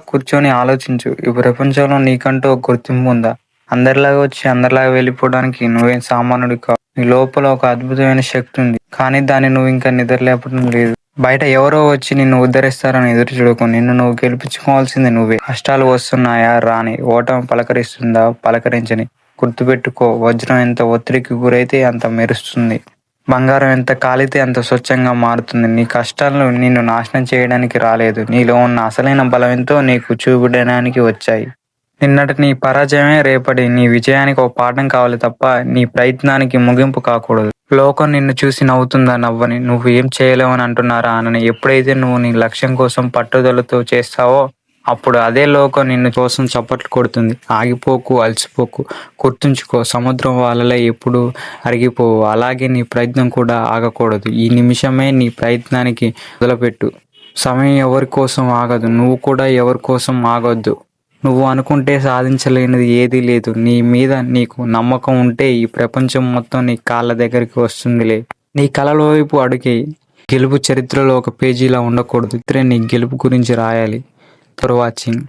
కూర్చొని ఆలోచించు. ఈ ప్రపంచంలో నీకంటూ ఒక గుర్తింపు ఉందా? అందరిలాగా వచ్చి అందరిలాగా వెళ్ళిపోవడానికి నువ్వేం సామాన్యుడివి కావు. నీ లోపల ఒక అద్భుతమైన శక్తి ఉంది. కానీ దాన్ని నువ్వు ఇంకా నిద్రలేపడం లేదు. బయట ఎవరో వచ్చి నిన్ను ఉద్ధరిస్తారని ఎదురు చూడకు. నిన్ను నువ్వు గెలిపించుకోవాల్సింది నువ్వే. కష్టాలు వస్తున్నాయా? రాని. ఓటమి పలకరిస్తుందా? పలకరించని. గుర్తుపెట్టుకో, వజ్రం ఎంత ఒత్తిడికి గురైతే అంత మెరుస్తుంది. బంగారం ఎంత కాలితే అంత స్వచ్ఛంగా మారుతుంది. నీ కష్టాలు నిన్ను నాశనం చేయడానికి రాలేదు. నీలో ఉన్న అసలైన బలం ఎంతో నీకు చూపించడానికి వచ్చాయి. నిన్నటి నీ పరాజయమే రేపటి నీ విజయానికి ఒక పాఠం కావాలి తప్ప నీ ప్రయత్నానికి ముగింపు కాకూడదు. లోకం నిన్ను చూసి నవ్వుతుందా? నవ్వని. నువ్వు ఏం చేయలేవని అంటున్నారా అనని. ఎప్పుడైతే నువ్వు నీ లక్ష్యం కోసం పట్టుదలతో చేస్తావో అప్పుడు అదే లోకం నిన్ను కోసం చప్పట్లు కొడుతుంది. ఆగిపోకు, అలసిపోకు. గుర్తుంచుకో, సముద్రం వాళ్ళలో ఎప్పుడు అరిగిపోవు. అలాగే నీ ప్రయత్నం కూడా ఆగకూడదు. ఈ నిమిషమే నీ ప్రయత్నానికి మొదలుపెట్టు. సమయం ఎవరి కోసం ఆగదు. నువ్వు కూడా ఎవరి కోసం ఆగొద్దు. నువ్వు అనుకుంటే సాధించలేనిది ఏదీ లేదు. నీ మీద నీకు నమ్మకం ఉంటే ఈ ప్రపంచం మొత్తం నీ కాళ్ళ దగ్గరికి వస్తుందిలే. నీ కలల వైపు అడుగేయి. గెలుపు చరిత్రలో ఒక పేజీలా ఉండకూడదు. ఇతరే నీ గెలుపు గురించి రాయాలి. For watching.